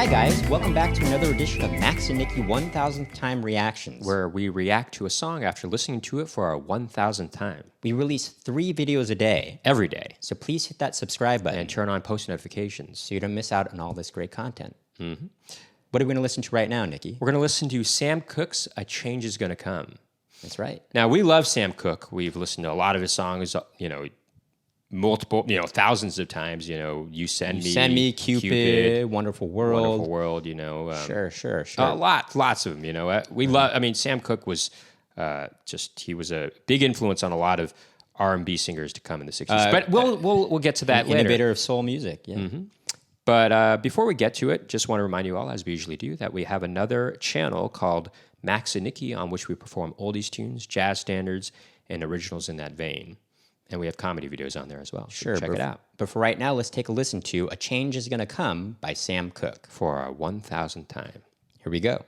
Hi guys, welcome back to another edition of Max and Nikki 1000th Time Reactions. Where we react to a song after listening to it for our 1000th time. We release 3 videos a day, Every day. so please hit that subscribe button And turn on post notifications. so you don't miss out on all this great content. Mm-hmm. What are we going to listen to right now, Nikki? We're going to listen to Sam Cooke's A Change Is Gonna Come. That's right. Now, we love Sam Cooke. We've listened to a lot of his songs, multiple, thousands of times. You Send Me, Cupid, Wonderful World. Wonderful World, Sure. lots of them, We love, Sam Cooke was he was a big influence on a lot of R&B singers to come in the 60s. But we'll get to that later. Innovator of soul music, yeah. Mm-hmm. But before we get to it, just want to remind you all, as we usually do, that we have another channel called Max and Nikki, on which we perform oldies tunes, jazz standards, and originals in that vein. And we have comedy videos on there as well. So check it out. But for right now, let's take a listen to A Change Is Gonna Come by Sam Cooke. For our 1000th time. Here we go.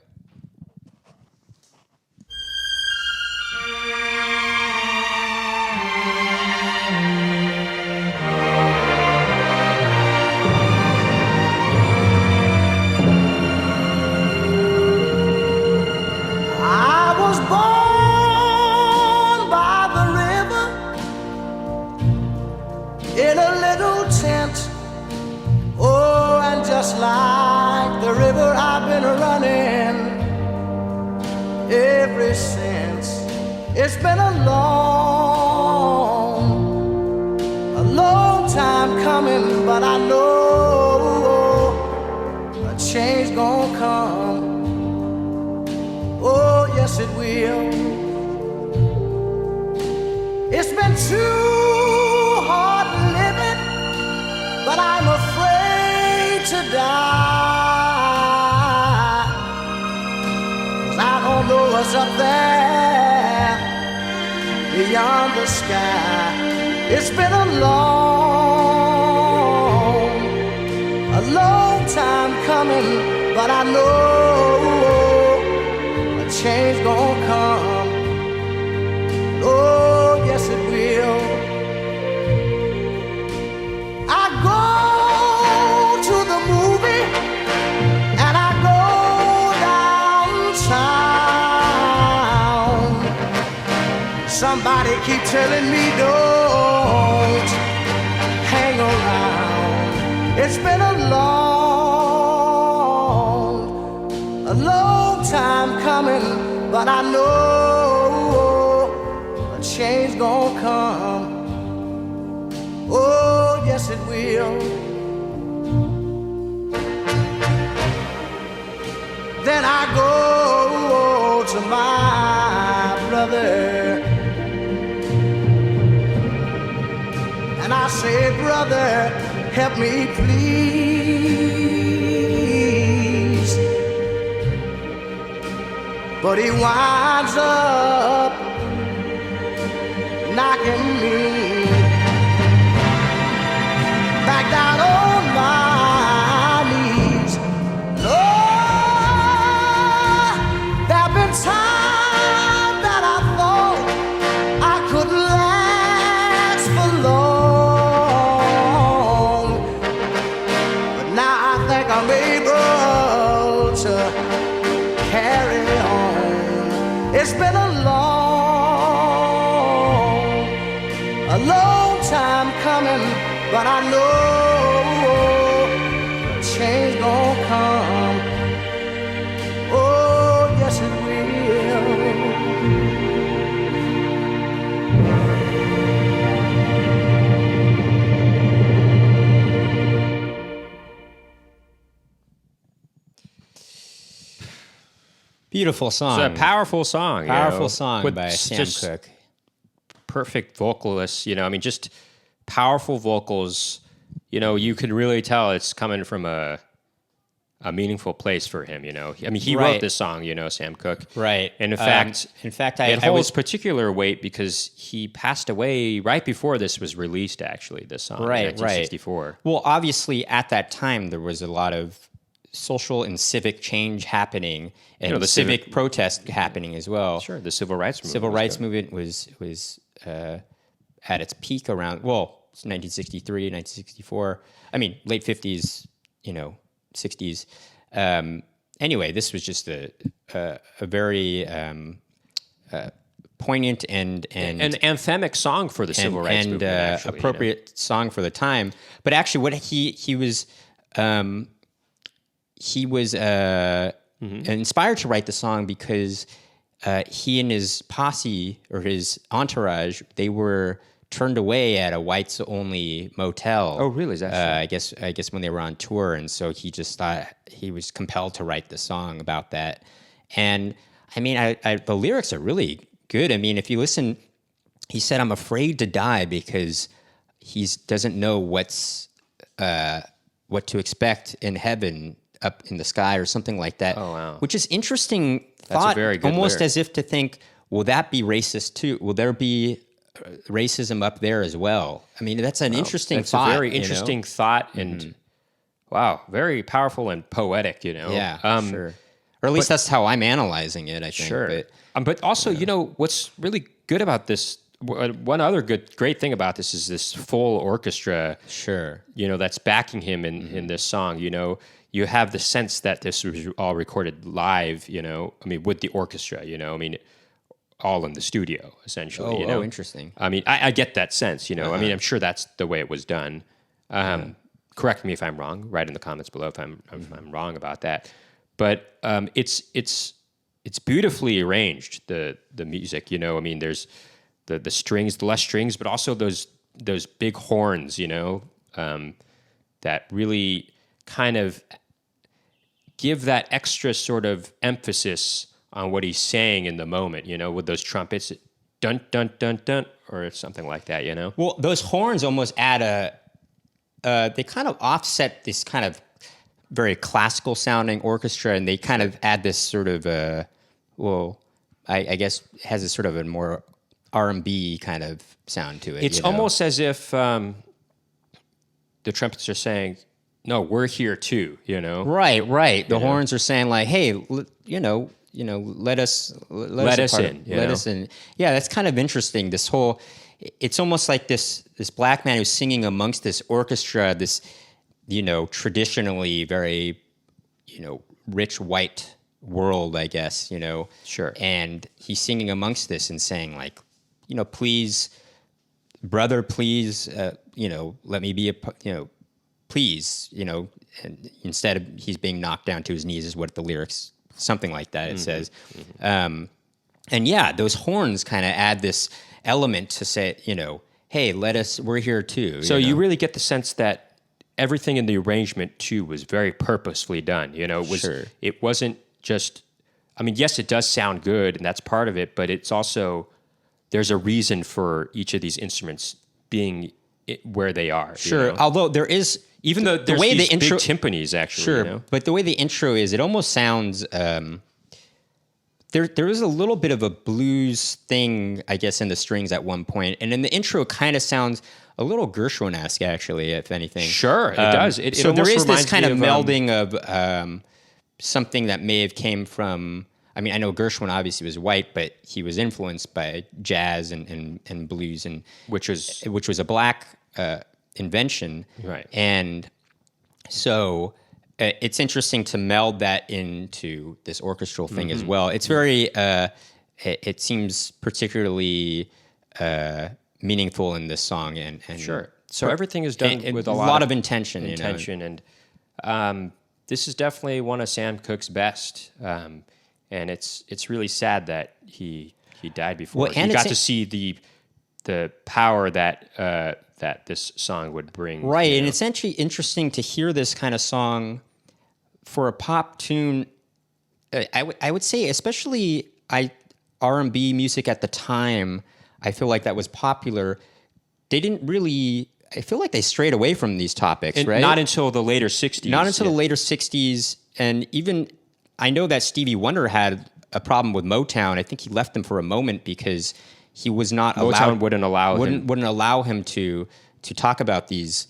I was born by the river in a little tent. Oh, and just like the river, I've been running ever since. It's been a long time coming, but I know a change gonna come. Oh, yes, it will. It's been too hard living, but I'm afraid to die. 'Cause I don't know what's up there beyond the sky. It's been a long time coming, but I know change gonna come. Oh, yes it will. I go to the movie and I go downtown. Somebody keep telling me don't hang around. It's been a long time coming, but I know a change gonna come. Oh, yes it will. Then I go to my brother and I say, brother, help me please. But he winds up knocking me back down on my knees. Lord, there've been times that I thought I could last for long, but now I think I'm able to carry on. It's been a long time coming, but I know a change gonna come. Oh, yes it will. Beautiful song. It's a powerful song. Powerful song with by Sam just Cooke. Perfect vocalists, just powerful vocals. You can really tell it's coming from a meaningful place for him, He Right. wrote this song, Sam Cooke. Right. And in fact, it holds particular weight because he passed away right before this was released, actually, this song, in 1964. Well, obviously, at that time, there was a lot of social and civic change happening, and the civic protest happening as well. Sure, the civil rights movement. Civil rights movement was at its peak around 1963, 1964. I mean, late 50s, 60s. Anyway, this was just a very poignant and An anthemic song for the civil rights and movement, actually, appropriate song for the time. But actually, what he was inspired to write the song because he and his posse or his entourage, they were turned away at a whites only motel. Oh, really? Is that I guess when they were on tour, and so he just thought he was compelled to write the song about that. And I mean, the lyrics are really good. I mean, if you listen, he said, "I'm afraid to die because he doesn't know what to expect in heaven up in the sky," or something like that. Oh, wow. Which is interesting thought. That's a very good almost lyric. as if to think, will that be racist too? Will there be racism up there as well? I mean, that's an interesting That's thought. a very you know? interesting thought, and wow, very powerful and poetic. Yeah, sure. Or at least that's how I'm analyzing it, I think. Sure. But also, what's really good about this, one other great thing about this is this full orchestra, Sure. that's backing him in this song. You have the sense that this was all recorded live, with the orchestra, all in the studio, essentially. Oh, interesting. I mean, I get that sense, I mean, I'm sure that's the way it was done. Correct me if I'm wrong. Write in the comments below if I'm wrong about that. But it's beautifully arranged, the music. I mean, there's the strings, the less strings, but also those big horns. That really kind of give that extra sort of emphasis on what he's saying in the moment, with those trumpets, dun, dun, dun, dun, or something like that, Well, those horns almost add they kind of offset this kind of very classical sounding orchestra, and they kind of add this sort of, I guess has a sort of a more R&B kind of sound to it. It's almost as if the trumpets are saying, no, we're here too, Right. The horns are saying like, hey, let us in. Let us in. Yeah, that's kind of interesting. This whole, it's almost like this black man who's singing amongst this orchestra, this, traditionally very, rich white world, I guess, Sure. And he's singing amongst this and saying like, please, brother, please, let me be please, and instead of he's being knocked down to his knees is what the lyrics, something like that it says. And yeah, those horns kind of add this element to say, hey, we're here too. So you really get the sense that everything in the arrangement too was very purposefully done. It wasn't just, I mean, yes, it does sound good and that's part of it, but it's also, there's a reason for each of these instruments being where they are. Sure. Although there is, even though there's the way these the intro, big timpanis actually. Sure. But the way the intro is, it almost sounds, there is a little bit of a blues thing, I guess, in the strings at one point. And in the intro, it kind of sounds a little Gershwin-esque, actually, if anything. Sure, it does. It so there almost is this reminds kind me of melding of something that may have came from, I mean, I know Gershwin obviously was white, but he was influenced by jazz and blues, and which was a black invention. Right. And so it's interesting to meld that into this orchestral thing as well. It's very, it seems particularly meaningful in this song. And Sure. So everything is done with a lot of intention. And this is definitely one of Sam Cooke's best. And it's really sad that he died before. Well, and you got to see the power that that this song would bring. Right, and it's actually interesting to hear this kind of song for a pop tune. I would say, especially R&B music at the time, I feel like that was popular. They didn't really. I feel like they strayed away from these topics, right? Not until the later 60s. Not until the later 60s. And even, I know that Stevie Wonder had a problem with Motown. I think he left them for a moment because he was not allowed. Motown wouldn't allow him to talk about these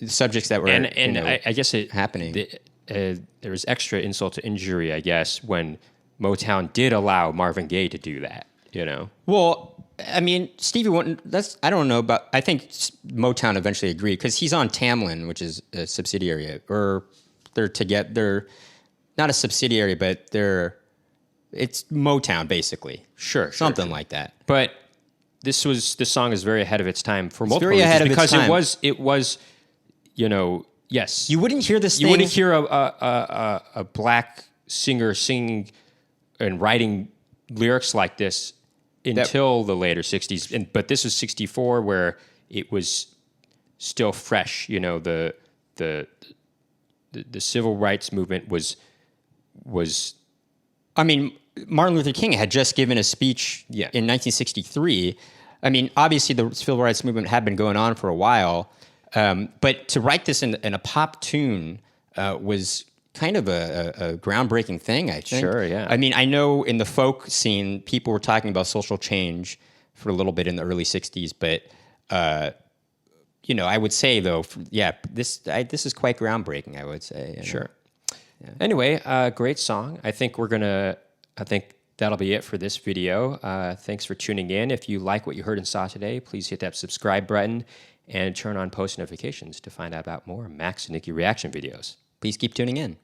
subjects that were I guess happening. There was extra insult to injury, I guess, when Motown did allow Marvin Gaye to do that. Well, I mean, Stevie Wonder, I don't know, but I think Motown eventually agreed because he's on Tamlin, which is a subsidiary, or they're together. not a subsidiary, but it's Motown basically. Sure, Something like that. But this song is very ahead of its time for multiple very reasons ahead of its because time. it was, yes. You wouldn't hear this thing. You wouldn't hear a black singer singing and writing lyrics like this until the later 60s. But this was 64 where it was still fresh. The civil rights movement was. I mean, Martin Luther King had just given a speech Yeah. in 1963. I mean, obviously the civil rights movement had been going on for a while, but to write this in a pop tune was kind of a groundbreaking thing, I think. Sure, yeah. I mean, I know in the folk scene, people were talking about social change for a little bit in the early 60s, but, I would say, though, this is quite groundbreaking, I would say. Sure. Yeah. Anyway, great song. I think that'll be it for this video. Thanks for tuning in. If you like what you heard and saw today, please hit that subscribe button and turn on post notifications to find out about more Max and Nikki reaction videos. Please keep tuning in.